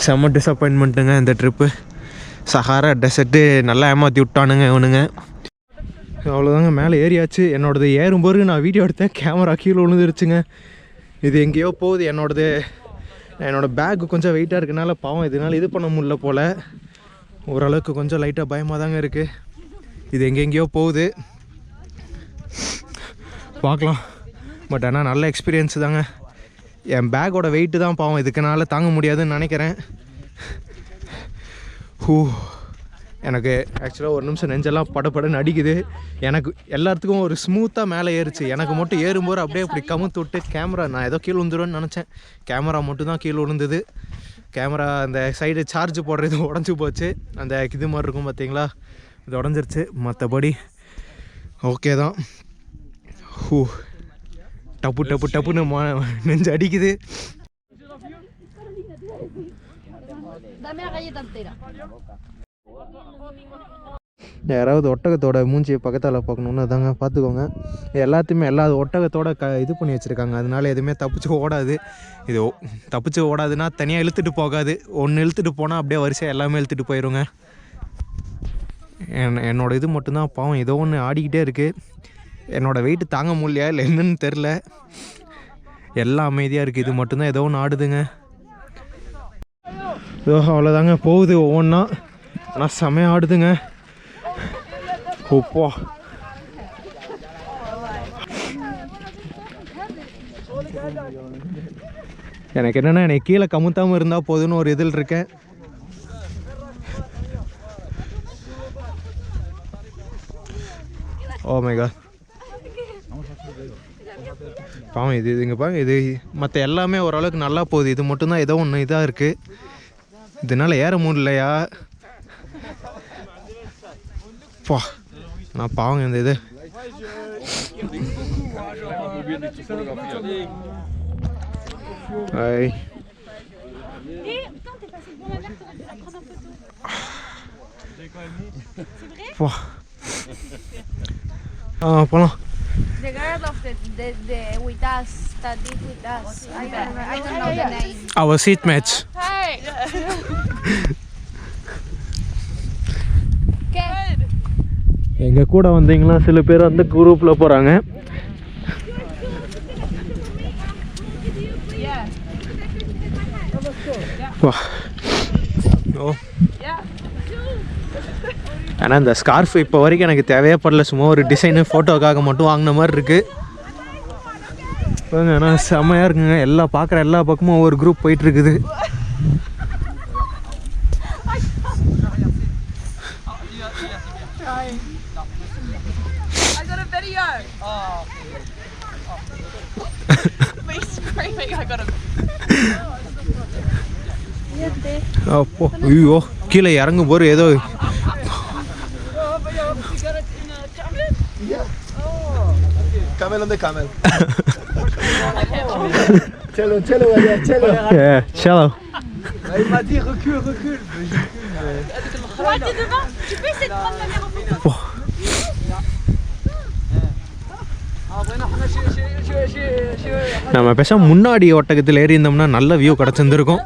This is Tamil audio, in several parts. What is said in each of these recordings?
செம்ம டிசப்பாயின்மெண்ட்டுங்க இந்த ட்ரிப்பு. சஹாரா டெசர்ட்டு நல்லா ஏமாற்றி விட்டானுங்க இவனுங்க. அவ்வளோதாங்க, மேலே ஏறியாச்சு. என்னோடது ஏறும்போது நான் வீடியோ எடுத்தேன், கேமரா கீழே விழுந்துருச்சுங்க. இது எங்கேயோ போகுது. என்னோடய பேக்கு கொஞ்சம் வெயிட்டாக இருக்கனால பாவம் இதனால் இது பண்ண முடியல போல். ஓரளவுக்கு கொஞ்சம் லைட்டாக பயமாக தாங்க இருக்குது. இது எங்கெங்கேயோ போகுது, பார்க்கலாம். பட் ஆனால் நல்ல எக்ஸ்பீரியன்ஸு தாங்க. என் பேக்கோட வெயிட்டு தான் பாவம் இதுக்குனால தாங்க முடியாதுன்னு நினைக்கிறேன். எனக்கு ஆக்சுவலாக ஒரு நிமிஷம் நெஞ்செல்லாம் படப்படன்னு அடிக்குது. எனக்கு எல்லாத்துக்கும் ஒரு ஸ்மூத்தாக மேலே ஏறிச்சு. எனக்கு மட்டும் ஏறும்போது அப்படியே அப்படி கமுத்து விட்டு கேமரா, நான் ஏதோ கீழே விழுந்துருவேன்னு நினச்சேன். கேமரா மட்டும் தான் கீழே விழுந்தது. கேமரா அந்த சைடு சார்ஜ் போடுறது உடஞ்சி போச்சு. அந்த இது மாதிரி இருக்கும் பார்த்தீங்களா, இது உடஞ்சிருச்சு. மற்றபடி ஓகே தான். டப்பு டப்பு டப்புன்னு நெஞ்சு அடிக்குது. யாராவது ஒட்டகத்தோட மூஞ்சியை பக்கத்தால் பார்க்கணுன்னு தாங்க பார்த்துக்கோங்க. எல்லாத்தையுமே ஒட்டகத்தோட இது பண்ணி வச்சுருக்காங்க. அதனால எதுவுமே தப்பிச்சு ஓடாது. இது தப்பிச்சு ஓடாதுன்னா தனியாக இழுத்துட்டு போகாது. ஒன்று இழுத்துட்டு போனால் அப்படியே வரிசையாக எல்லாமே இழுத்துட்டு போயிடுங்க. என்னோடய இது மட்டும்தான் பாவம் ஏதோ ஒன்று ஆடிக்கிட்டே இருக்குது. என்னோடய வெயிட்டு தாங்க முடியலையா இல்லை என்னன்னு தெரில. எல்லாம் அமைதியாக இருக்குது. இது மட்டும்தான் ஏதோ ஒன்று ஆடுதுங்க. அவ்வளோதாங்க போகுது ஒவ்வொன்றா. ஆனால் செமையாக ஆடுதுங்க. ஓப்பா, எனக்கு என்னென்னா எனக்கு கீழே கமுத்தாமல் இருந்தால் போதுன்னு ஒரு இதில் இருக்கேன். ஓ மை காட், பாவம் இது இங்கே பாருங்க. இது மற்ற எல்லாமே ஓரளவுக்கு நல்லா போகுது. இது மட்டும்தான் ஏதோ ஒன்று இதாக இருக்குது. இதனால் ஏற முடியலையா பா, நான் பாவங்க இந்த இது. போகலாம். Our seat match. எங்கள் கூட வந்தீங்களா சில பேர் அந்த குரூப்பில் போகிறாங்க. ஆனால் இந்த ஸ்கார்ஃப் இப்போ வரைக்கும் எனக்கு தேவையே படல. சும்மா ஒரு டிசைனு ஃபோட்டோக்காக மட்டும் வாங்கின மாதிரி இருக்குது. ஆனால் செம்மையாக இருக்குங்க. பார்க்குற எல்லா பக்கமும் ஒவ்வொரு குரூப் போயிட்டுருக்குது. அப்போ ஐயோ, கீழே இறங்கும் போது ஏதோ Cello, cello. Yeah, cello. Il m'a dit recule. Ouais, t'es devant. Tu peux essayer de prendre ma mère en photo. நம்ம பேசாம முன்னாடி ஒட்டகத்தில் ஏறி இருந்தோம்னா நல்ல வியூ கிடச்சிருந்துருக்கும்.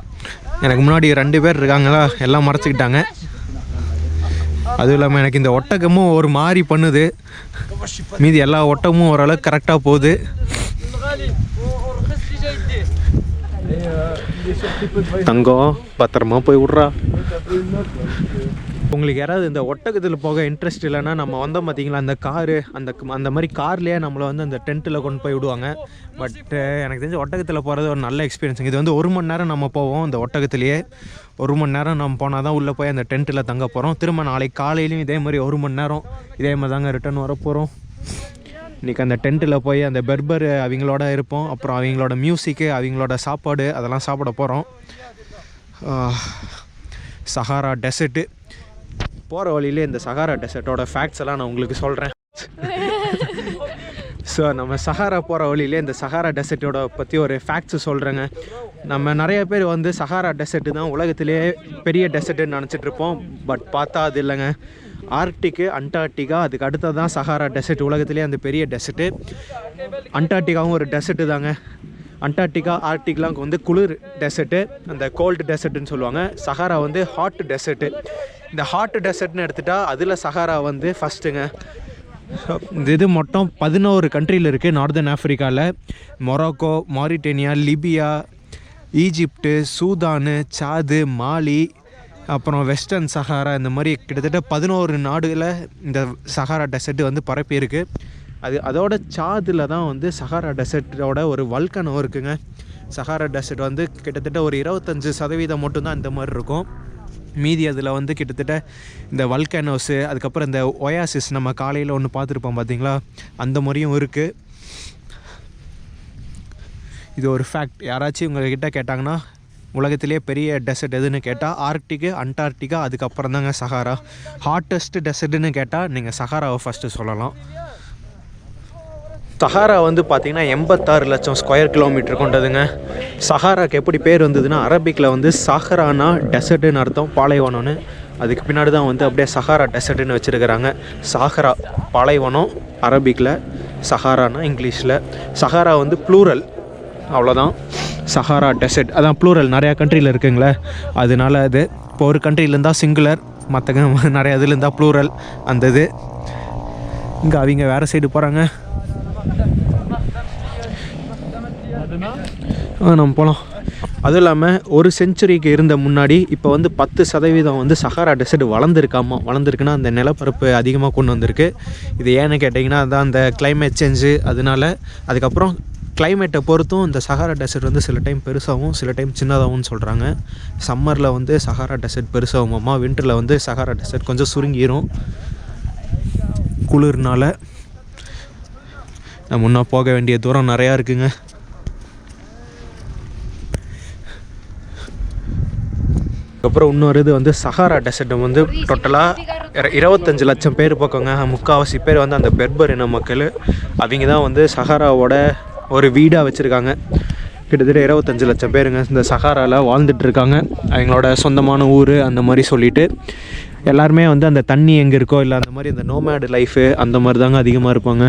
எனக்கு முன்னாடி 2 பேர் இருக்காங்களா, எல்லாம் மறைச்சிக்கிட்டாங்க. அதுவும் இல்லாமல் எனக்கு இந்த ஒட்டகமும் ஒரு மாதிரி பண்ணுது. மீதி எல்லா ஒட்டகமும் ஓரளவுக்கு கரெக்டாக போகுது. தங்கம் பத்திரமா போய் விட்றா. உங்களுக்கு யாராவது இந்த ஒட்டகத்தில் போக இன்ட்ரெஸ்ட் இல்லைன்னா, நம்ம வந்தோம் பார்த்தீங்களா அந்த காரு, அந்த மாதிரி கார்லேயே நம்மளை வந்து அந்த டென்ட்டில் கொண்டு போய் விடுவாங்க. பட் எனக்கு தெரிஞ்ச ஒட்டகத்தில் போகிறது ஒரு நல்ல எக்ஸ்பீரியன்ஸுங்க. இது வந்து 1 மணி நேரம் நம்ம போவோம். இந்த ஒட்டகத்துலேயே 1 மணி நேரம் நம்ம போனால் தான் உள்ளே போய் அந்த டென்ட்டில் தங்க போகிறோம். திரும்ப நாளைக்கு காலையிலையும் இதே மாதிரி 1 மணி நேரம் இதே மாதிரி தாங்க ரிட்டர்ன் வர போகிறோம். இன்றைக்கி அந்த டென்ட்டில் போய் அந்த பெர்பர் அவங்களோட இருப்போம். அப்புறம் அவங்களோட மியூசிக்கு, அவங்களோட சாப்பாடு அதெல்லாம் சாப்பிட போகிறோம். சஹாரா டெசர்ட்டு போகிற வழியிலே இந்த சஹாரா டெசர்ட்டோட ஃபேக்ட்ஸ் எல்லாம் நான் உங்களுக்கு சொல்கிறேன். ஸோ நம்ம சஹாரா போகிற வழியிலே இந்த சஹாரா டெசர்ட்டோட பற்றி ஒரு ஃபேக்ட்ஸு சொல்கிறேங்க. நம்ம நிறைய பேர் வந்து சஹாரா டெசர்ட்டு தான் உலகத்திலே பெரிய டெசர்ட்டுன்னு நினச்சிட்ருப்போம். பட் பார்த்தா அது இல்லைங்க. ஆர்க்டிக்கு, அண்டார்டிகா, அதுக்கு அடுத்தது தான் சஹாரா டெசர்ட். உலகத்திலே அந்த பெரிய டெசர்ட்டு. அண்டார்டிகாவும் ஒரு டெசர்ட்டு தாங்க. அண்டார்டிகா ஆர்டிக்லாம் வந்து குளிர் டெசர்ட்டு, அந்த கோல்டு டெசர்ட்டுன்னு சொல்லுவாங்க. சஹாரா வந்து ஹாட் டெசர்ட்டு. இந்த ஹாட் டெசர்ட்னு எடுத்துகிட்டா அதில் சஹாரா வந்து ஃபஸ்ட்டுங்க. இந்த இது மொத்தம் 11 கண்ட்ரியில் இருக்குது நார்தன் ஆஃப்ரிக்காவில். மொராக்கோ, மாரிட்டேனியா, லிபியா, ஈஜிப்டு, சூதானு, சாது, மாலி, அப்புறம் வெஸ்டர்ன் சஹாரா, இந்த மாதிரி கிட்டத்தட்ட 11 நாடுகளில் இந்த சஹாரா டெசர்ட் வந்து பரப்பியிருக்கு. அதோட சாதில் தான் வந்து சஹாரா டெசர்ட்டோட ஒரு வல்கனோ இருக்குங்க. சஹாரா டெசர்ட் வந்து கிட்டத்தட்ட ஒரு 25% மட்டும்தான் இந்த மாதிரி இருக்கும். மீதி அதில் வந்து கிட்டத்தட்ட இந்த வல்கனோஸு, அதுக்கப்புறம் இந்த ஒயாசிஸ் நம்ம காலையில் ஒன்று பார்த்துருப்போம் பார்த்தீங்களா, அந்த மாதிரியும் இருக்குது. இது ஒரு ஃபேக்ட். யாராச்சும் உங்கள்கிட்ட கேட்டாங்கன்னா உலகத்திலே பெரிய டெசர்ட் எதுன்னு கேட்டால் ஆர்க்டிக்கு, அண்டார்டிகா, அதுக்கப்புறம் தாங்க சஹாரா. ஹாட்டஸ்ட் டெசர்ட்டுன்னு கேட்டால் நீங்கள் சஹாராவை ஃபஸ்ட்டு சொல்லலாம். சஹாரா வந்து பார்த்திங்கன்னா 86 லட்சம் ஸ்கொயர் கிலோமீட்டர் கொண்டதுங்க. சஹாராக்கு எப்படி பேர் வந்ததுன்னா, அரபிக்கில் வந்து சஹரானா டெசர்ட்டுன்னு அர்த்தம், பாலைவனம்னு. அதுக்கு பின்னாடி தான் வந்து அப்படியே சஹாரா டெசர்ட்டுன்னு வச்சுருக்கிறாங்க. சஹரா பாலைவனம் அரபிக்கில், சஹாரானா இங்கிலீஷில். சஹாரா வந்து ப்ளூரல், அவ்வளோதான். சஹாரா டெசர்ட் அதான் ப்ளூரல், நிறையா கண்ட்ரியில் இருக்குங்களே, அதனால அது இப்போ ஒரு கண்ட்ரியில் இருந்தால் சிங்குலர், மற்ற நிறையா இதில் இருந்தால் ப்ளூரல். அந்த இது இங்கே அவங்க வேறு சைடு போகிறாங்க. நம்ம போகலாம். அதுவும் இல்லாமல் ஒரு செஞ்சுரிக்கு இருந்த முன்னாடி இப்போ வந்து 10% வந்து சஹாரா டெசர்ட் வளர்ந்துருக்குன்னா அந்த நிலப்பரப்பு அதிகமாக கொண்டு வந்திருக்கு. இது ஏன்னு கேட்டிங்கன்னா அதான் அந்த கிளைமேட் சேஞ்சு. அதனால அதுக்கப்புறம் கிளைமேட்டை பொறுத்தும் இந்த சஹாரா டெசர்ட் வந்து சில டைம் பெருசாகவும் சில டைம் சின்னதாகவும் சொல்கிறாங்க. சம்மரில் வந்து சஹாரா டெசர்ட் பெருசாகுமாம்மா, வின்டரில் வந்து சஹாரா டெசர்ட் கொஞ்சம் சுருங்கிடும் குளிர்னால. நம்ம இன்னும் போக வேண்டிய தூரம் நிறையா இருக்குங்க. அதுக்கப்புறம் இன்னொரு இது வந்து சஹாரா டெசர்ட் வந்து டோட்டலாக 25 லட்சம் பேர் பக்கங்க. முக்கால்வாசி பேர் வந்து அந்த பெர்பர் இன மக்கள். அவங்க தான் வந்து சஹாராவோட ஒரு வீடாக வச்சுருக்காங்க. கிட்டத்தட்ட 25 லட்சம் பேருங்க இந்த சஹாராவில் வாழ்ந்துட்டுருக்காங்க. அவங்களோட சொந்தமான ஊர் அந்த மாதிரி சொல்லிவிட்டு எல்லாருமே வந்து அந்த தண்ணி எங்கே இருக்கோ இல்லை அந்த மாதிரி அந்த நோமேடு லைஃபு அந்த மாதிரி தாங்க அதிகமாக இருப்பாங்க.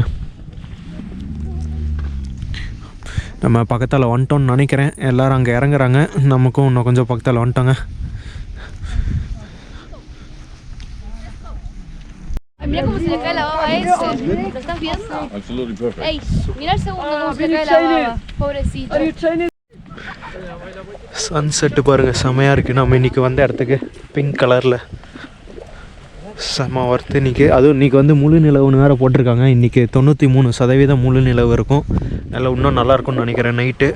நம்ம பக்கத்தில் வந்துட்டோம்னு நினைக்கிறேன். எல்லோரும் அங்கே இறங்குறாங்க. நமக்கும் இன்னும் கொஞ்சம் பக்கத்தில் வந்துட்டோங்க. Mira cómo se le cae la baba a ese. ¿Lo estás viendo? Absolutely perfect. Ey, mira el segundo cómo se le cae la baba. Pobrecito. Sunset பாருங்கள், செமையாக இருக்குது. நம்ம இன்றைக்கி வந்த இடத்துக்கு பிங்க் கலரில் செம ஒர்த்து இன்றைக்கி. அதுவும் இன்றைக்கி வந்து முழு நிலவுன்னு வேறு போட்டிருக்காங்க. இன்றைக்கி 93% முழு நிலவு இருக்கும். நல்லா இன்னும் நல்லாயிருக்கும்னு நினைக்கிறேன் நைட்டு.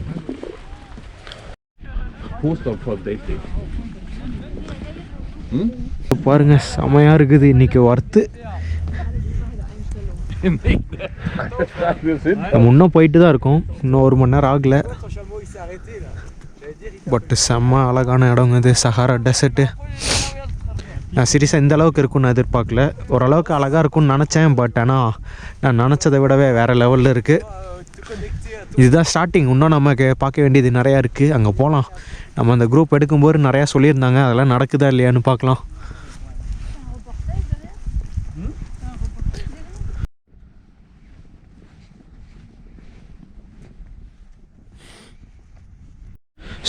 பாருங்கள் செமையாக இருக்குது இன்றைக்கி ஒர்த்து. நம்ம இன்னும் போயிட்டு தான் இருக்கோம், இன்னும் 1 மணி நேரம் ஆகலை. பட்டு செம்ம அழகான இடங்க இது சஹாரா டெசர்ட்டு. நான் சீரியஸாக இந்த அளவுக்கு இருக்குன்னு நான் எதிர்பார்க்கல. ஓரளவுக்கு அழகாக இருக்கும்னு நினச்சேன். பட் ஆனால் நான் நினச்சதை விடவே வேறு லெவலில் இருக்குது. இதுதான் ஸ்டார்டிங். இன்னும் நமக்கு பார்க்க வேண்டியது நிறையா இருக்குது. அங்கே போகலாம். நம்ம அந்த குரூப் எடுக்கும்போது நிறையா சொல்லியிருந்தாங்க. அதெல்லாம் நடக்குதா இல்லையான்னு பார்க்கலாம்.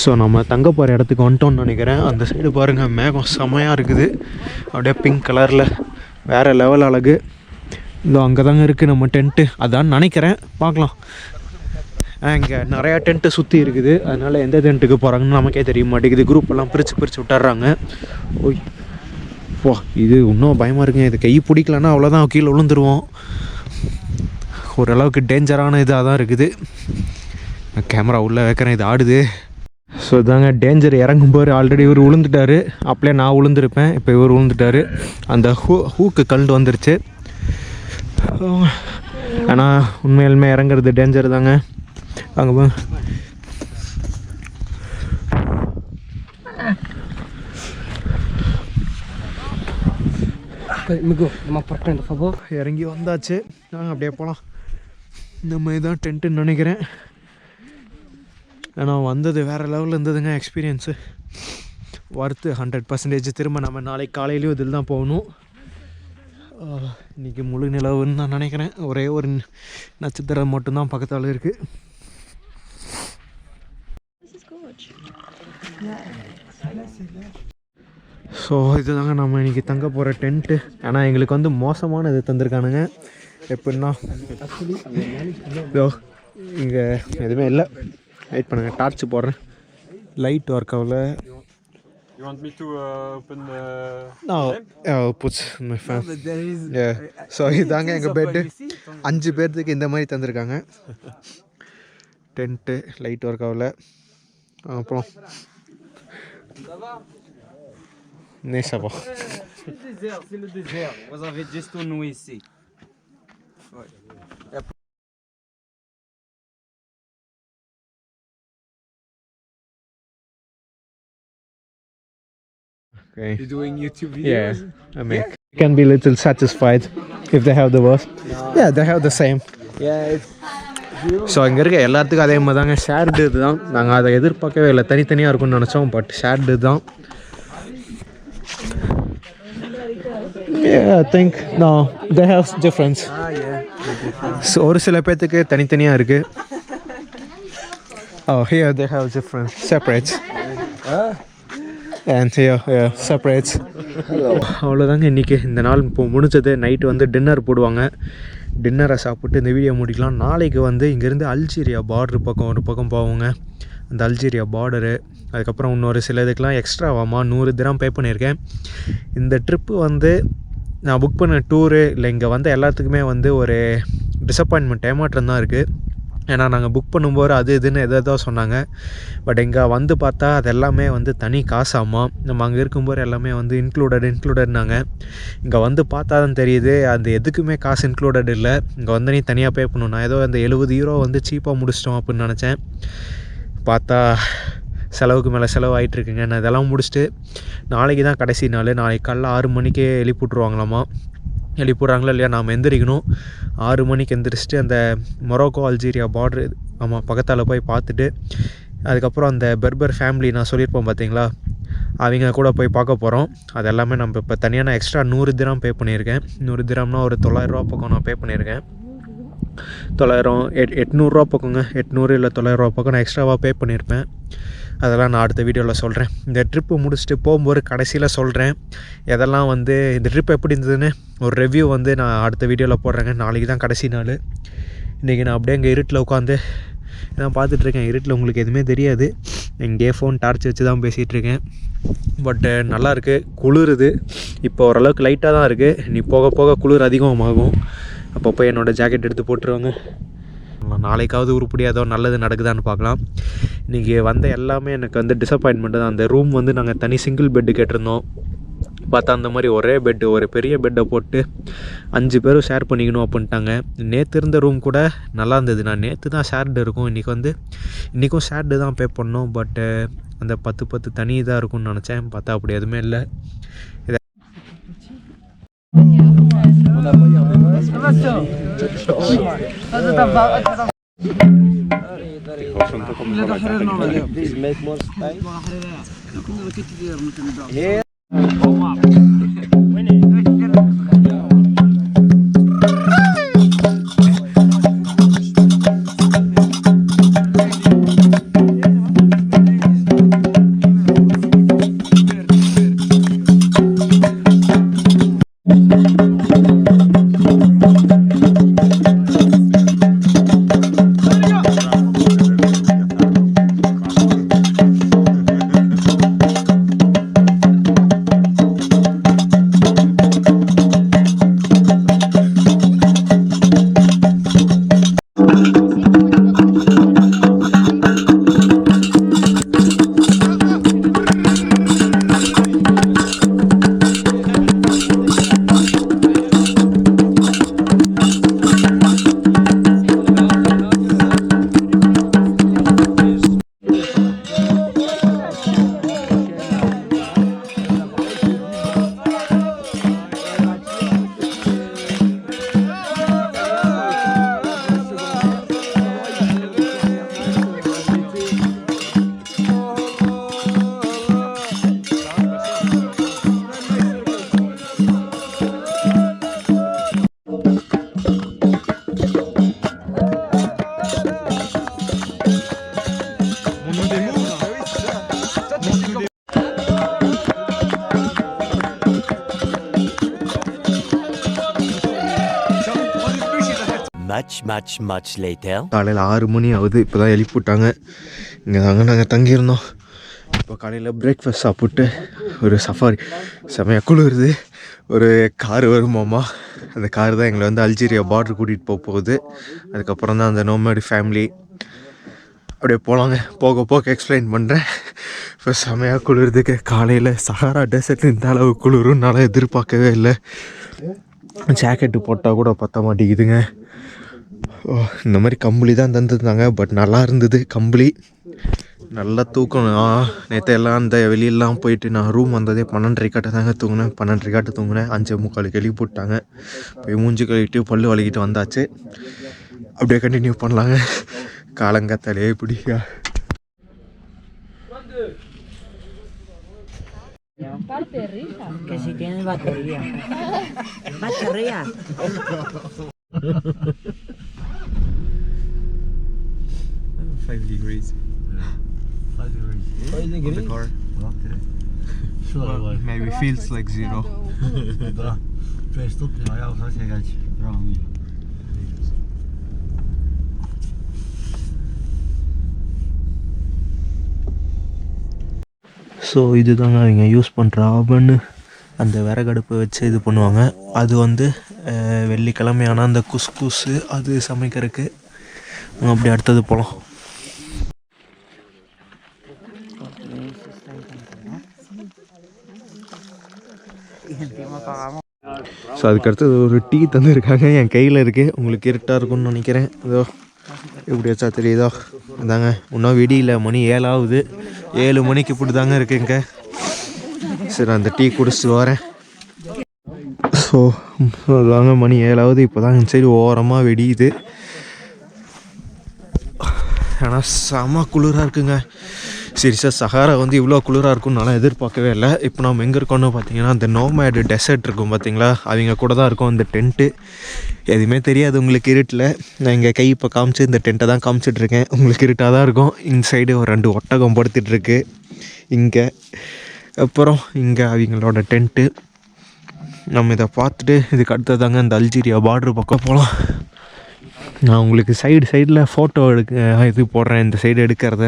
ஸோ நம்ம தங்க போகிற இடத்துக்கு வந்துட்டோம்னு நினைக்கிறேன். அந்த சைடு பாருங்கள், மேகம் செமையாக இருக்குது. அப்படியே பிங்க் கலரில் வேறு லெவல் அழகு. இதோ அங்கே தாங்க இருக்குது நம்ம டென்ட்டு. அதான் நினைக்கிறேன், பார்க்கலாம். இங்கே நிறையா டென்ட்டு சுற்றி இருக்குது. அதனால் எந்த டென்ட்டுக்கு போகிறாங்கன்னு நமக்கே தெரிய மாட்டேங்குது. குரூப்பெல்லாம் பிரித்து விட்டுறாங்க. ஓய் போ, இது இன்னும் பயமாக இருக்குங்க. இது கை பிடிக்கலன்னா அவ்வளோதான், கீழே விழுந்துருவோம். ஓரளவுக்கு டேஞ்சரான இதாக தான் இருக்குது. நான் கேமரா உள்ளே வைக்கிறேன், இது ஆடுது. ஸோ இதாங்க டேஞ்சர். இறங்கும்போது ஆல்ரெடி இவர் விழுந்துட்டார். அப்படியே நான் விழுந்திருப்பேன், இப்போ இவர் விழுந்துட்டார். அந்த ஹூக்கு கல்ண்டு வந்துருச்சு. ஆனால் உண்மையிலுமே இறங்குறது டேஞ்சர் தாங்க. அங்கே இறங்கி வந்தாச்சு. நாங்கள் அப்படியே போகலாம். நம்ம இதான் டென்ட்டுன்னு நினைக்கிறேன். ஆனால் வந்தது வேறு லெவலில் இருந்ததுங்க எக்ஸ்பீரியன்ஸு. ஒர்த்து 100%. திரும்ப நம்ம நாளைக்கு காலையிலையும் இதில் தான் போகணும். இன்றைக்கி முழு நிலவுன்னு நான் நினைக்கிறேன். ஒரே ஒரு நட்சத்திரம் மட்டும்தான் பக்கத்தால் இருக்குது. ஸோ இதுதாங்க நம்ம இன்றைக்கி தங்க போகிற டென்ட்டு. ஆனால் எங்களுக்கு வந்து மோசமான இது தந்திருக்கானுங்க. எப்படின்னா இதோ இங்கே எதுவுமே இல்லை. வெயிட் பண்ணுங்கள், டார்ச் போடுறேன். லைட் ஒர்க் ஆகல. You want me to open No, I'll put my fan. Yeah. So இதாங்க எங்கள் பெட்டு. 5 பேர்த்துக்கு இந்த மாதிரி தந்திருக்காங்க. டென்ட்டு லைட் ஒர்க் ஆகல. அப்புறம் ça va. C'est le désert. Vous avez juste une nuit ici. Okay. You're doing YouTube videos? Yeah, I mean, you can be a little satisfied if they have the worst. Yeah, they have the same. Yeah, it's so இங்கே இருக்க எல்லாத்துக்கும் அதே மாதிரி தாங்க. ஷேர்டு இது தான். நாங்கள் அதை எதிர்பார்க்கவே இல்லை, தனித்தனியாக இருக்கும்னு நினச்சோம். பட் ஷேர்டு தான். Yeah, I think no, they have difference. So ஒரு சில பேர்த்துக்கு தனித்தனியாக இருக்குது. Oh, here they have different separates. And here, yeah, separates. அவ்வளோதாங்க இன்றைக்கி. இந்த நாள் இப்போ முடிஞ்சது. நைட்டு வந்து டின்னர் போடுவாங்க. டின்னரை சாப்பிட்டு இந்த வீடியோ முடிக்கலாம். நாளைக்கு வந்து இங்கேருந்து அல்ஜீரியா பார்டரு பக்கம் ஒரு பக்கம் போவோங்க. அந்த அல்ஜீரியா பார்டரு, அதுக்கப்புறம் இன்னொரு சில இதுக்கெலாம் எக்ஸ்ட்ராவாமா 100 திரம் பே பண்ணியிருக்கேன். இந்த ட்ரிப்பு வந்து நான் புக் பண்ண டூரு இல்லை, இங்கே வந்து எல்லாத்துக்குமே வந்து ஒரு டிசப்பாயின்மெண்ட், ஏமாற்றம் தான் இருக்குது. ஏன்னா நாங்கள் புக் பண்ணும்போது அது இதுன்னு எதோ சொன்னாங்க. பட் இங்கே வந்து பார்த்தா அது எல்லாமே வந்து தனி காசாமா. நம்ம அங்கே இருக்கும்போது எல்லாமே வந்து இன்க்ளூடட்னாங்க. இங்கே வந்து பார்த்தா தான் தெரியுது அந்த எதுக்குமே காசு இன்க்ளூடட் இல்லை. இங்கே வந்து நீ தனியாக பே பண்ணணும். நான் ஏதோ அந்த 70 யூரோ வந்து சீப்பாக முடிச்சிட்டோம் அப்படின்னு நினச்சேன். பார்த்தா செலவுக்கு மேலே செலவு ஆகிட்டுருக்குங்க. நான் இதெல்லாம் முடிச்சுட்டு நாளைக்கு தான் கடைசி நாள். நாளைக்கு காலைல 6 மணிக்கே எழுப்பிவிட்ருவாங்களாமா. எழுப்பிவிட்றாங்களா இல்லையா, நாம் எந்திரிக்கணும். 6 மணிக்கு எந்திரிச்சிட்டு அந்த மொரோக்கோ அல்ஜீரியா பார்டரு, ஆமாம், பக்கத்தால் போய் பார்த்துட்டு அதுக்கப்புறம் அந்த பெர்பர் ஃபேமிலி நான் சொல்லியிருப்போம் பார்த்தீங்களா, அவங்க கூட போய் பார்க்க போகிறோம். அது எல்லாமே நம்ம இப்போ தனியாக நான் எக்ஸ்ட்ரா 100 திரம் பே பண்ணியிருக்கேன். 100 திரம்னா ஒரு 900 ரூபா பக்கம் நான் பே பண்ணியிருக்கேன். 900 800 பக்கங்க. 800 இல்லை 900 பக்கம் நான் எக்ஸ்ட்ராவாக பே பண்ணியிருப்பேன். அதெல்லாம் நான் அடுத்த வீடியோவில் சொல்கிறேன். இந்த ட்ரிப்பு முடிச்சுட்டு போகும்போது கடைசியில் சொல்கிறேன் எதெல்லாம் வந்து இந்த ட்ரிப் எப்படி இருந்ததுன்னு ஒரு ரிவ்யூ வந்து நான் அடுத்த வீடியோவில் போடுறேங்க. நாளைக்கு தான் கடைசி நாள். இன்றைக்கி நான் அப்படியே இங்கே இருட்டில் உட்காந்து நான் பார்த்துட்ருக்கேன். இருட்டில் உங்களுக்கு எதுவுமே தெரியாது. இங்கே ஃபோன் டார்ச் வச்சு தான் பேசிகிட்ருக்கேன். பட்டு நல்லாயிருக்கு, குளிருது. இப்போ ஓரளவுக்கு லைட்டாக தான் இருக்குது. நீ போக போக குளிர் அதிகமாகும். அப்போ போய் என்னோடய ஜாக்கெட் எடுத்து போட்டுருவாங்க. நாளைக்காவது உருப்படியாக ஏதோ நல்லது நடக்குதான்னு பார்க்கலாம். இன்றைக்கி வந்த எல்லாமே எனக்கு வந்து டிசப்பாயின்மெண்ட்டு தான். அந்த ரூம் வந்து நாங்கள் தனி சிங்கிள் பெட்டு கேட்டிருந்தோம். பார்த்தா அந்த மாதிரி ஒரே பெட்டு, ஒரு பெரிய பெட்டை போட்டு 5 பேரும் ஷேர் பண்ணிக்கணும் அப்படின்ட்டாங்க. நேற்று இருந்த ரூம் கூட நல்லா இருந்தது. நான் நேற்று தான் ஷேர்டு இருக்கும், இன்றைக்கும் ஷேர்டு தான் பே பண்ணோம். பட்டு அந்த 10 தனி தான் இருக்கும்னு நினச்சேன். பார்த்தா அப்படி எதுவுமே இல்லை. Please make more space. much later. காலையில் 6 மணி ஆகுது. இப்போ தான் எழுப்பி விட்டாங்க. இங்கே தாங்க நாங்கள் தங்கியிருந்தோம். இப்போ காலையில் பிரேக்ஃபாஸ்ட் சாப்பிட்டு ஒரு சஃபாரி செமையாக குளிருது. ஒரு கார் வருமாம்மா. அந்த கார் தான் எங்களை வந்து அல்ஜீரியா பார்டர் கூட்டிகிட்டு போகுது. அதுக்கப்புறம் தான் அந்த நோமேடு ஃபேமிலி அப்படியே போகலாங்க. போக போக எக்ஸ்பிளைன் பண்ணுறேன். இப்போ செமையாக குளிருதுக்கு. காலையில் சஹாரா டெசர்ட் இந்த அளவு குளிரும்னால எதிர்பார்க்கவே இல்லை. ஜாக்கெட்டு போட்டால் கூட பற்ற மாட்டேங்குதுங்க. இந்த மாதிரி கம்பளி தான் தந்துருந்தாங்க. பட் நல்லா இருந்தது கம்பளி. நல்லா தூக்கம். நேற்று எல்லாம் அந்த வெளியெல்லாம் போயிட்டு நான் ரூம் வந்ததே 12:30 தாங்க தூங்கினேன். 12:30 தூங்கினேன். 5:45 எழுப்பி போட்டாங்க. போய் மூஞ்சி கழுவிட்டு பல்லு வலிக்கிட்டு வந்தாச்சு. அப்படியே கண்டினியூ பண்ணலாங்க. காலங்காத்தாலே பிடிக்கா. Que si tiene batería. Batería. 5 degrees. 5 degrees. On the car. Okay. Sure, Maybe feels like 0. Da. Fez tudo, mas eu vou chegar aqui. Pronto. So இது தாங்க அவங்க யூஸ் பண்ணுற ஆவன்னு. அந்த விறகடுப்பை வச்சு இது பண்ணுவாங்க. அது வந்து வெள்ளிக்கிழமையான அந்த குஸ்குஸு அது சமைக்கிறதுக்கு. அப்படி அடுத்தது போகலாம். ஸோ அதுக்கடுத்தது ஒரு டீ தந்துருக்காங்க. என் கையில் இருக்குது. உங்களுக்கு இருட்டாக இருக்கும்னு நினைக்கிறேன். இதோ எப்படி வச்சா தெரியுதோ அதாங்க. இன்னும் விடியில் மணி 7 ஆகுது. 7 மணிக்கு இப்படி தாங்க இருக்குங்க. சரி அந்த டீ குடிச்சிட்டு வரேன். ஸோ அதாங்க மணி 7 ஆகுது. இப்போ தான் இந்த சைடு ஓரமாக வெடியுது. ஆனால் செம குளிராக இருக்குங்க. சீரியஸாக சஹாரா வந்து இவ்வளோ குளிராக இருக்கும்னு நான் எதிர்பார்க்கவே இல்லை. இப்போ நம்ம எங்கே இருக்கோன்னு பார்த்தீங்கன்னா அந்த நோமேடு டெசர்ட் இருக்கும் பார்த்தீங்களா, அவங்க கூட தான் இருக்கும் அந்த டென்ட்டு. எதுவுமே தெரியாது உங்களுக்கு இருட்டில். நான் இங்கே கை இப்போ காமிச்சு இந்த டென்ட்டை தான் காமிச்சிட்ருக்கேன். உங்களுக்கு இருட்டாக தான் இருக்கும். இந்த சைடு ஒரு 2 ஒட்டகம் படுத்துட்ருக்கு இங்கே. அப்புறம் இங்கே அவங்களோட டென்ட்டு. நம்ம இதை பார்த்துட்டு இதுக்கு அடுத்ததாங்க இந்த அல்ஜீரியா பார்டர் பக்கம் போகலாம். நான் உங்களுக்கு சைடில் ஃபோட்டோ இது போடுறேன் இந்த சைடு எடுக்கிறத.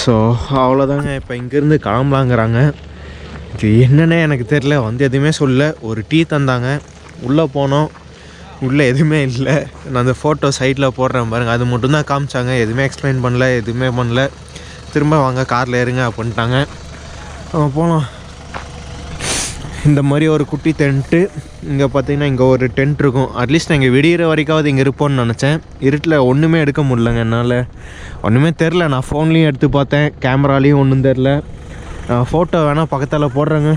ஸோ அவ்வளோதாங்க. இப்போ இங்கேருந்து கிளம்பலாங்கிறாங்க. இது என்னென்ன எனக்கு தெரில. வந்து எதுவுமே சொல்ல. ஒரு டீ தந்தாங்க. உள்ளே போனோம். உள்ளே எதுவுமே இல்லை. நான் அந்த ஃபோட்டோ சைடில் போடுறேன் பாருங்கள். அது மட்டும்தான் காமிச்சாங்க. எதுவுமே எக்ஸ்பிளைன் பண்ணல. எதுவுமே பண்ணல. திரும்ப வாங்க காரில் ஏறுங்க அப்படின்ட்டாங்க. போகலாம். இந்த மாதிரி ஒரு குட்டி டென்ட்டு. இங்கே பார்த்தீங்கன்னா இங்கே ஒரு டென்ட் இருக்கும். அட்லீஸ்ட் நான் இங்கே விடிகிற வரைக்காவது இங்கே இருப்போன்னு நினச்சேன். இருட்டில் ஒன்றுமே எடுக்க முடியலங்க என்னால். ஒன்றுமே தெரில. நான் ஃபோன்லேயும் எடுத்து பார்த்தேன். கேமராலேயும் ஒன்றும் தெரில. ஃபோட்டோ வேணால் பக்கத்தில் போடுறேங்க.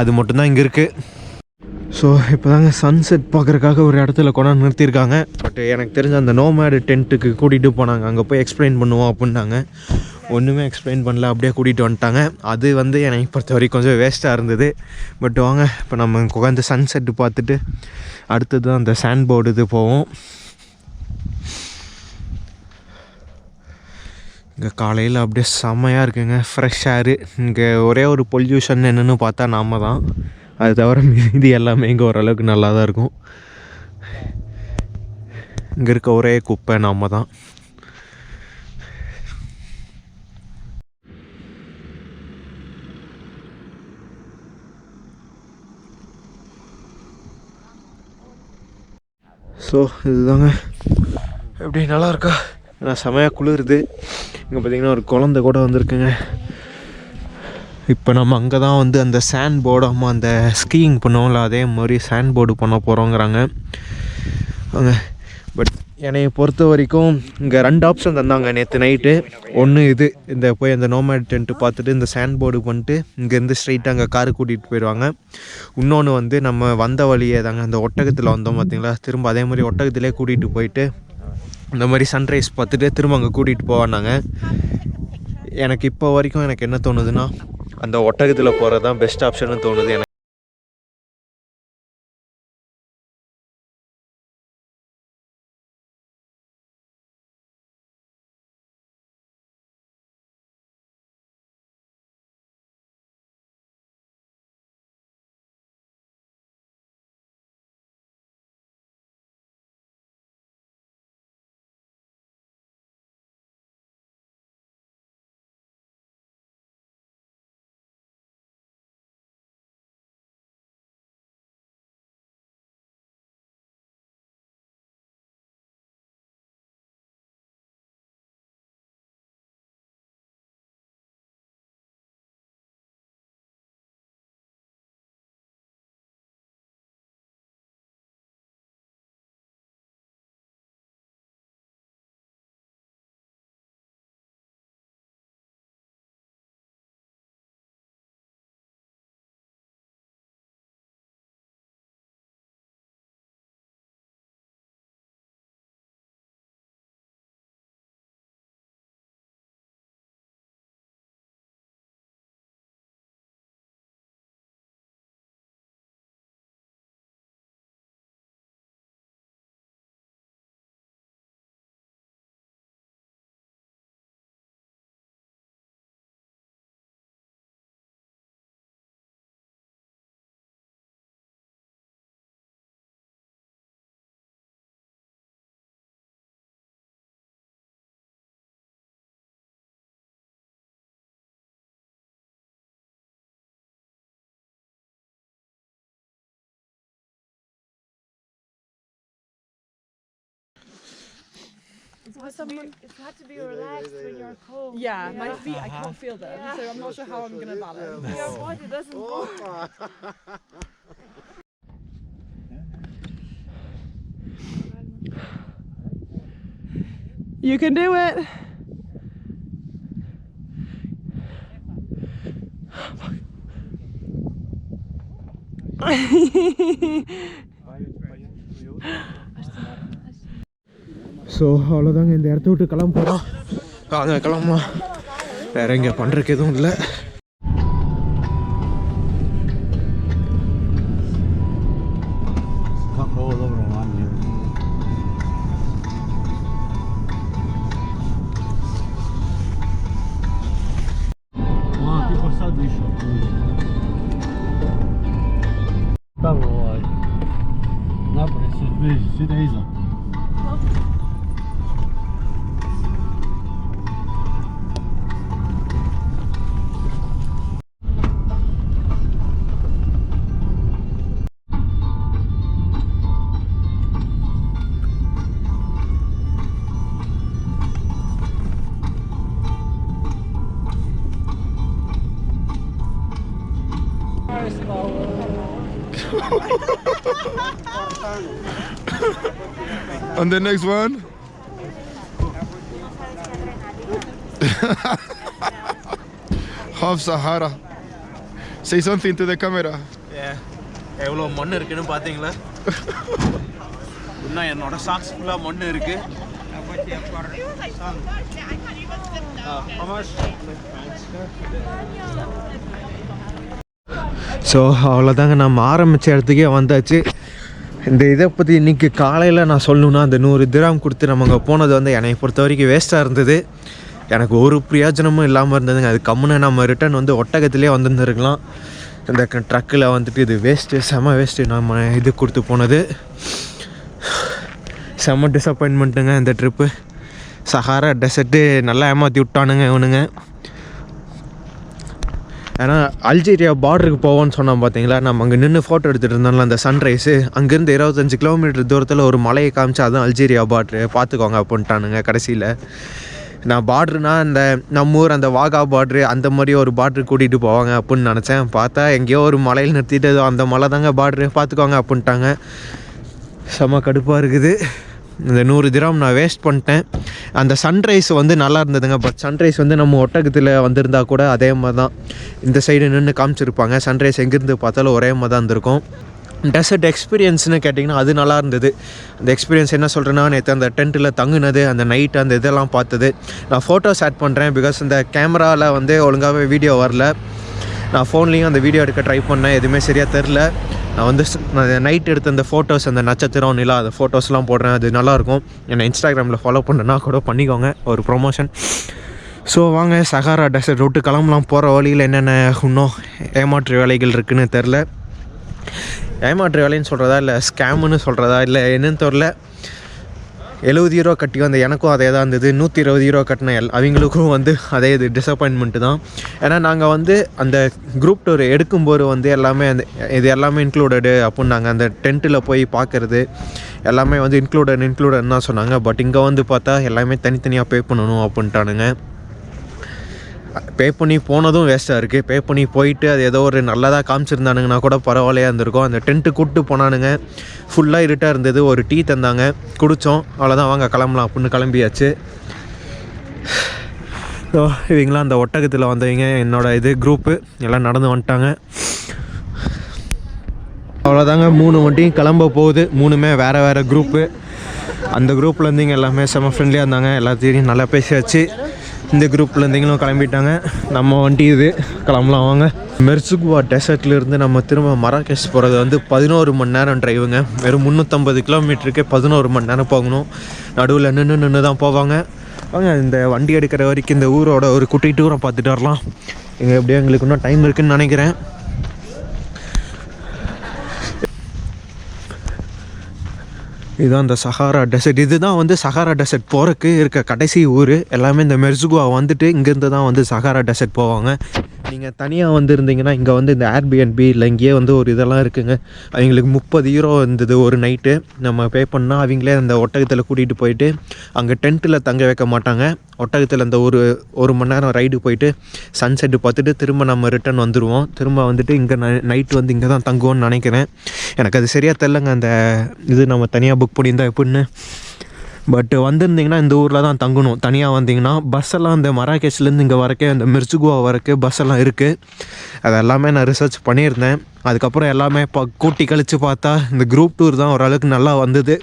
அது மட்டும்தான் இங்கே இருக்குது. ஸோ இப்போ தாங்க சன்செட் பார்க்குறக்காக ஒரு இடத்துல கொண்டாந்து நிறுத்தியிருக்காங்க. பட் எனக்கு தெரிஞ்ச அந்த நோமேடு டென்ட்டுக்கு கூட்டிகிட்டு போனாங்க. அங்கே போய் எக்ஸ்பிளைன் பண்ணுவோம் அப்படின்னாங்க. ஒன்றுமே எக்ஸ்பிளைன் பண்ணல. அப்படியே கூட்டிகிட்டு வந்துட்டாங்க. அது வந்து எனக்கு பொறுத்த வரைக்கும் கொஞ்சம் வேஸ்ட்டாக இருந்தது. பட் வாங்க இப்போ நம்ம உட்காந்து சன்செட்டு பார்த்துட்டு அடுத்தது தான் அந்த சாண்ட் போர்டு இது போவோம். இங்கே காலையில் அப்படியே செம்மையாக இருக்குங்க. ஃப்ரெஷ் ஏரு. இங்கே ஒரே ஒரு பொல்யூஷன் என்னென்னு பார்த்தா நாம தான். அது தவிர மீதி எல்லாமே இங்கே ஓரளவுக்கு நல்லா தான் இருக்கும். இங்கே இருக்க ஒரே குப்பை நாம தான். ஸோ இதுதாங்க. எப்படி நல்லா இருக்கா? நான் செமையாக குளிருது. இங்கே பார்த்திங்கன்னா ஒரு குழந்தை கூட வந்திருக்குங்க. இப்போ நம்ம அங்கே தான் வந்து அந்த சாண்ட் போர்டு அந்த ஸ்கீயிங் பண்ணுவோம்ல அதே மாதிரி சாண்ட் போர்டு பண்ண போகிறோங்கிறாங்க அங்கே. பட் என்னை பொறுத்த வரைக்கும் இங்கே 2 ஆப்ஷன் தந்தாங்க நேற்று நைட்டு. ஒன்று இது இந்த போய் அந்த நோமேட் டென்ட்டு பார்த்துட்டு இந்த சாண்ட் போர்டு பண்ணிட்டு இங்கேருந்து ஸ்ட்ரைட்டாக அங்கே காரு கூட்டிகிட்டு போயிடுவாங்க. இன்னொன்று வந்து நம்ம வந்த வழியே தாங்க அந்த ஒட்டகத்தில் வந்தோம் பார்த்திங்களா, திரும்ப அதே மாதிரி ஒட்டகத்திலே கூட்டிகிட்டு போயிட்டு இந்த மாதிரி சன்ரைஸ் பார்த்துட்டு திரும்ப அங்கே கூட்டிகிட்டு போவானாங்க. எனக்கு இப்போ வரைக்கும் எனக்கு என்ன தோணுதுன்னா அந்த ஒட்டகத்தில் போகிறது தான் பெஸ்ட் ஆப்ஷன்னு தோணுது எனக்கு. It's hard to be relaxed when you're cold. Yeah, my feet, I can't feel them, so I'm not sure how I'm going to balance. Your body doesn't move. You can do it. So அவ்வளோதாங்க, இந்த இடத்த விட்டு கிளம்ப போகிறோம். வாங்க கிளம்பலாம். வேறு இங்கே பண்ணுறதுக்கு எதுவும் இல்லை. And the next one. Half Sahara. Say something to the camera. எவ்வளோ மண் இருக்குன்னு பார்த்தீங்களா? இன்னும் என்னோட சாக்ஸ் ஃபுல்லாக மண் இருக்குது. ஸோ அவ்வளோதாங்க, நம்ம ஆரம்பித்த இடத்துக்கே வந்தாச்சு. இந்த இதை பற்றி இன்றைக்கி காலையில் நான் சொல்லணுன்னா, அந்த 100 திராம் கொடுத்து நம்ம அங்கே போனது வந்து என்னை பொறுத்த வரைக்கும் வேஸ்ட்டாக இருந்தது. எனக்கு ஒரு பிரயோஜனமும் இல்லாமல் இருந்ததுங்க. அது கம்முன்னு நம்ம ரிட்டன் வந்து ஒட்டகத்திலே வந்துருந்துருக்கலாம். இந்த ட்ரக்கில் வந்துட்டு இது வேஸ்ட்டு, செம வேஸ்ட்டு. நம்ம இது கொடுத்து போனது செம டிசப்பாயின்மெண்ட்டுங்க இந்த ட்ரிப்பு. சஹாரா டெசர்ட்டு நல்லா ஏமாற்றி விட்டானுங்க இவனுங்க. ஏன்னா அல்ஜீரியா பார்டருக்கு போவோன்னு சொன்னோம் பார்த்தீங்களா, நம்ம அங்கே நின்று ஃபோட்டோ எடுத்துகிட்டு இருந்தோம்ல அந்த சன்ரைஸு. அங்கேருந்து 25 கிலோமீட்டர் தூரத்தில் ஒரு மலையை காமிச்சு அதுவும் அல்ஜீரியா பார்ட்ரு பார்த்துக்கோங்க அப்படின்ட்டானுங்க. கடைசியில் நான் பார்ட்ருனா இந்த நம்ம ஊர் அந்த வாகா பார்ட்ரு அந்த மாதிரி ஒரு பார்ட்ரு கூட்டிகிட்டு போவாங்க அப்படின்னு நினச்சேன். பார்த்தா எங்கேயோ ஒரு மலையில் நிறுத்திட்டு அந்த மலை தாங்க பார்ட்ரு பார்த்துக்கோங்க அப்படின்ட்டாங்க. செம கடுப்பாக இருக்குது. இந்த 100 திராம் நான் வேஸ்ட் பண்ணிட்டேன். அந்த சன்ரைஸ் வந்து நல்லா இருந்ததுங்க. பட் சன்ரைஸ் வந்து நம்ம ஒட்டகத்தில் வந்திருந்தா கூட அதே மாதிரி தான் இந்த சைடு நின்று காமிச்சிருப்பாங்க. சன்ரைஸ் எங்கேருந்து பார்த்தாலும் ஒரே மாதிரி தான் இருந்திருக்கும். டெசர்ட் எக்ஸ்பீரியன்ஸ்னு கேட்டிங்கன்னா அது நல்லா இருந்தது. அந்த எக்ஸ்பீரியன்ஸ் என்ன சொல்கிறேன்னா, நேற்று அந்த டென்ட்டில் தங்குனது, அந்த நைட்டு அந்த இதெல்லாம் பார்த்தது. நான் ஃபோட்டோஸ் ஆட் பண்ணுறேன். பிகாஸ் இந்த கேமராவில் வந்து ஒழுங்காகவே வீடியோ வரல. நான் ஃபோன்லேயும் அந்த வீடியோ எடுக்க ட்ரை பண்ணேன், எதுவுமே சரியாக தெரில. நான் வந்து நைட் எடுத்த அந்த ஃபோட்டோஸ், அந்த நட்சத்திரம் நிலா, அந்த ஃபோட்டோஸ்லாம் போடுறேன். அது நல்லாயிருக்கும். என்னை இன்ஸ்டாகிராமில் ஃபாலோ பண்ணுன்னா கூட பண்ணிக்கோங்க, ஒரு ப்ரொமோஷன். ஸோ வாங்க சஹாரா டெசர்ட் விட்டு கிளம்பலாம். போகிற வழியில் என்னென்ன இன்னும் ஏமாற்று வேலைகள் இருக்குதுன்னு தெரில. ஏமாற்று வேலைன்னு சொல்கிறதா இல்லை ஸ்கேமுன்னு சொல்கிறதா இல்லை என்னன்னு தெரில. 70 யூரோ கட்டி வந்த எனக்கும் அதே தான் இருந்தது. 120 யூரோ கட்டின அவங்களுக்கும் வந்து அதே இது டிசப்பாயின்மெண்ட்டு தான். ஏன்னா நாங்கள் வந்து அந்த குரூப் டூர் எடுக்கும்போது வந்து எல்லாமே அந்த இது எல்லாமே இன்க்ளூடடு அப்படின்னு நாங்கள் அந்த டென்ட்டில் போய் பார்க்குறது எல்லாமே வந்து இன்க்ளூடட்னு தான் சொன்னாங்க. பட் இங்கே வந்து பார்த்தா எல்லாமே தனித்தனியாக பே பண்ணணும் அப்படின்ட்டானுங்க. பே பண்ணி போனதும் வேஸ்ட்டாக இருக்குது. பே பண்ணி போயிட்டு அது ஏதோ ஒரு நல்லதாக காமிச்சிருந்தானுங்கன்னா கூட பரவாயில்லையாக இருந்திருக்கும். அந்த டென்ட்டு கூப்பிட்டு போனானுங்க. ஃபுல்லாக இருட்டாக இருந்தது. ஒரு டீ தந்தாங்க, குடித்தோம். அவ்வளோதான், வாங்க கிளம்பலாம் அப்படின்னு கிளம்பியாச்சு. ஸோ இவங்களாம் அந்த ஒட்டகத்தில் வந்தவங்க என்னோடய இது குரூப்பு எல்லாம் நடந்து வந்துட்டாங்க. அவ்வளோதாங்க, 3 வண்டியும் கிளம்ப போகுது. 3மே வேறு குரூப்பு. அந்த குரூப்பில் இருந்தீங்க எல்லாமே செம்ம ஃப்ரெண்ட்லியாக இருந்தாங்க. எல்லாத்தையும் நல்லா பேசியாச்சு. இந்த குரூப்பில் இருந்தீங்களும் கிளம்பிட்டாங்க. நம்ம வண்டி இது கிளம்பலாம் வாங்க. மெர்சுகுவா டெசர்ட்லேருந்து நம்ம திரும்ப மராகேஷ் போகிறது வந்து 11 மணி நேரம் ட்ரைவுங்க. வெறும் 350 கிலோமீட்டருக்கு 11 மணி நேரம் போகணும். நடுவில் நின்று தான் போவாங்க. வாங்க இந்த வண்டி எடுக்கிற வரைக்கும் இந்த ஊரோட ஒரு குட்டி டூரை பார்த்துட்டு வரலாம். இங்கே எப்படியும் எங்களுக்கு இன்னும் டைம் இருக்குதுன்னு நினைக்கிறேன். இதுதான் இந்த சஹாரா டெசர்ட். இதுதான் வந்து சஹாரா டெசர்ட் போகிறக்கு இருக்க கடைசி ஊர். எல்லாமே இந்த மெர்சுகுவா வந்துட்டு இங்கேருந்து தான் வந்து சஹாரா டெசர்ட் போவாங்க. நீங்கள் தனியாக வந்துருந்தீங்கன்னா இங்கே வந்து இந்த ஏர்பிஎன்பி இல்லை இங்கேயே வந்து ஒரு இதெல்லாம் இருக்குங்க. அவங்களுக்கு 30 யூரோ இருந்தது ஒரு நைட்டு. நம்ம பே பண்ணால் அவங்களே அந்த ஒட்டகத்தில் கூட்டிகிட்டு போயிட்டு அங்கே டென்ட்டில் தங்க வைக்க மாட்டாங்க. ஒட்டகத்தில் அந்த ஒரு மணி நேரம் ரைடு போயிட்டு சன்செட்டு பார்த்துட்டு திரும்ப நம்ம ரிட்டன் வந்துடுவோம். திரும்ப வந்துட்டு இங்கே நைட்டு வந்து இங்கே தான் தங்குவோன்னு நினைக்கிறேன். எனக்கு அது சரியாக தெரிலங்க அந்த இது நம்ம தனியாக புக் பண்ணியிருந்தா எப்படின்னு. பட் வந்திருந்திங்கன்னா இந்த ஊரில் தான் தங்கணும். தனியாக வந்தீங்கன்னா பஸ்ஸெல்லாம் இந்த மராகேஷ்லேருந்து இங்கே வரக்கே அந்த மிர்சுகுவா வரக்கு பஸ் எல்லாம் இருக்குது. அது எல்லாமே நான் ரிசர்ச் பண்ணியிருந்தேன். அதுக்கப்புறம் எல்லாமே கூட்டி கழித்து பார்த்தா இந்த குரூப் டூர் தான் ஓரளவுக்கு நல்லா வந்தது.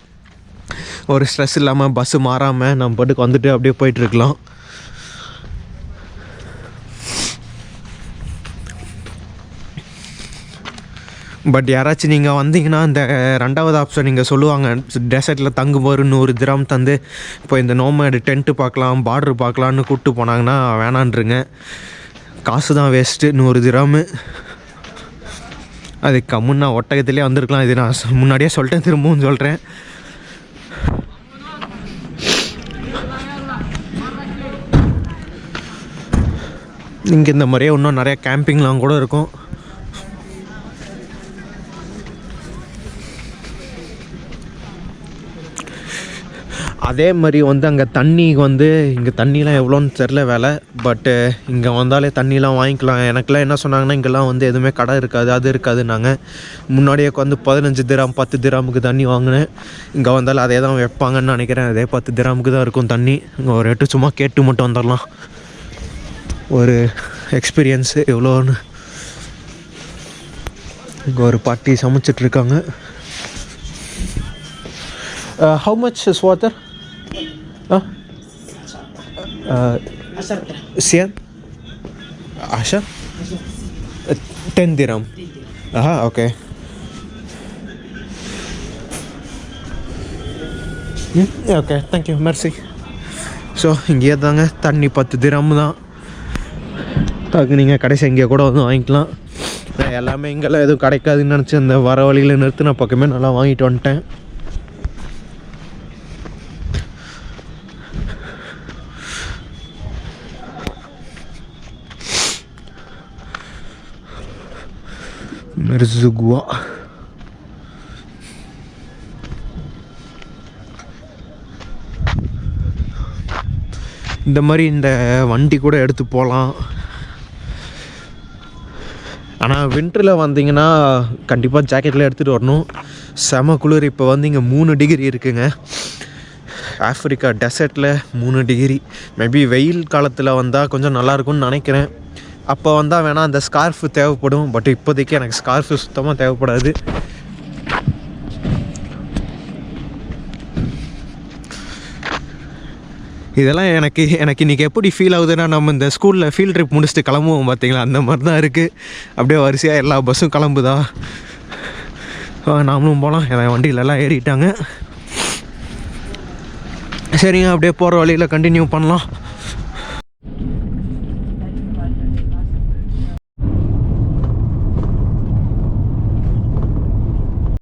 ஒரு ஸ்ட்ரெஸ் இல்லாமல் பஸ்ஸு மாறாமல் நம்ம பாட்டுக்கு வந்துட்டு அப்படியே போயிட்டுருக்கலாம். பட் யாராச்சும் நீங்கள் வந்தீங்கன்னா இந்த 2வது ஆப்ஷன் நீங்கள் சொல்லுவாங்க டெசர்ட்டில் தங்கும்போது 100 திராம் தந்து இப்போ இந்த நோமேடு டென்ட்டு பார்க்கலாம் பார்டர் பார்க்கலான்னு கூப்பிட்டு போனாங்கன்னா வேணான்றுங்க. காசு தான் வேஸ்ட்டு 100 திராமு. அது கம்முன்னா ஒட்டகத்திலே வந்திருக்கலாம். இது நான் முன்னாடியே சொல்லிட்டேன், திரும்பவும் சொல்கிறேன். இங்கே இந்த மாதிரியே இன்னும் நிறையா கேம்பிங்லாம் கூட இருக்கும். அதே மாதிரி வந்து அங்கே தண்ணி வந்து இங்கே தண்ணிலாம் எவ்வளோன்னு தெரில வேலை. பட்டு இங்கே வந்தாலே தண்ணிலாம் வாங்கிக்கலாம். எனக்குலாம் என்ன சொன்னாங்கன்னா இங்கெல்லாம் வந்து எதுவுமே கடை இருக்காது, அது இருக்காது. நாங்கள் முன்னாடியே வந்து 15 திராம் 10 திராமுக்கு தண்ணி வாங்கினேன். இங்கே வந்தாலும் அதே தான் வைப்பாங்கன்னு நினைக்கிறேன். அதே 10 திராமுக்கு தான் இருக்கும் தண்ணி. இங்கே ஒரு எட்டு சும்மா கேட்டு மட்டும் வந்துடலாம். ஒரு எக்ஸ்பீரியன்ஸு எவ்வளோன்னு. இங்கே ஒரு பாட்டி சமைச்சிட்ருக்காங்க. How much is water? Sian? 10? 10 dirham. Aha, okay. Okay, thank you, merci. So இங்கேயே தாங்க தண்ணி 10 திராம் தான். அதுக்கு நீங்கள் கடைசி இங்கே கூட வந்து வாங்கிக்கலாம். எல்லாமே இங்கெல்லாம் எதுவும் கிடைக்காதுன்னு நினச்சி அந்த வர வழியில் நிறுத்தின பக்கமே நல்லா வாங்கிட்டு வந்துட்டேன். மிர்சுகுவா இந்த மாதிரி இந்த வண்டி கூட எடுத்து போகலாம். ஆனால் வின்டரில் வந்தீங்கன்னா கண்டிப்பாக ஜாக்கெட்டில் எடுத்துகிட்டு வரணும். செம குளிர். இப்போ வந்து இங்கே 3 டிகிரி இருக்குங்க. Africa டெசர்ட்டில் 3 degree. மேபி வெயில் காலத்தில் வந்தால் கொஞ்சம் நல்லாயிருக்கும்னு நினைக்கிறேன். அப்போ வந்தால் வேணால் அந்த ஸ்கார்ஃபு தேவைப்படும். பட் இப்போதைக்கு எனக்கு ஸ்கார்ஃபு சுத்தமாக தேவைப்படாது. இதெல்லாம் எனக்கு இன்றைக்கி எப்படி ஃபீல் ஆகுதுன்னா, நம்ம இந்த ஸ்கூலில் ஃபீல்ட் ட்ரிப் முடிச்சுட்டு கிளம்புவோம் பார்த்தீங்களா, அந்த மாதிரி தான் இருக்குது. அப்படியே வரிசையாக எல்லா பஸ்ஸும் கிளம்புதா. நாமளும் போகலாம். என் வண்டியிலலாம் ஏறிட்டாங்க. சரிங்க, அப்படியே போகிற வழியில் கண்டினியூ பண்ணலாம்.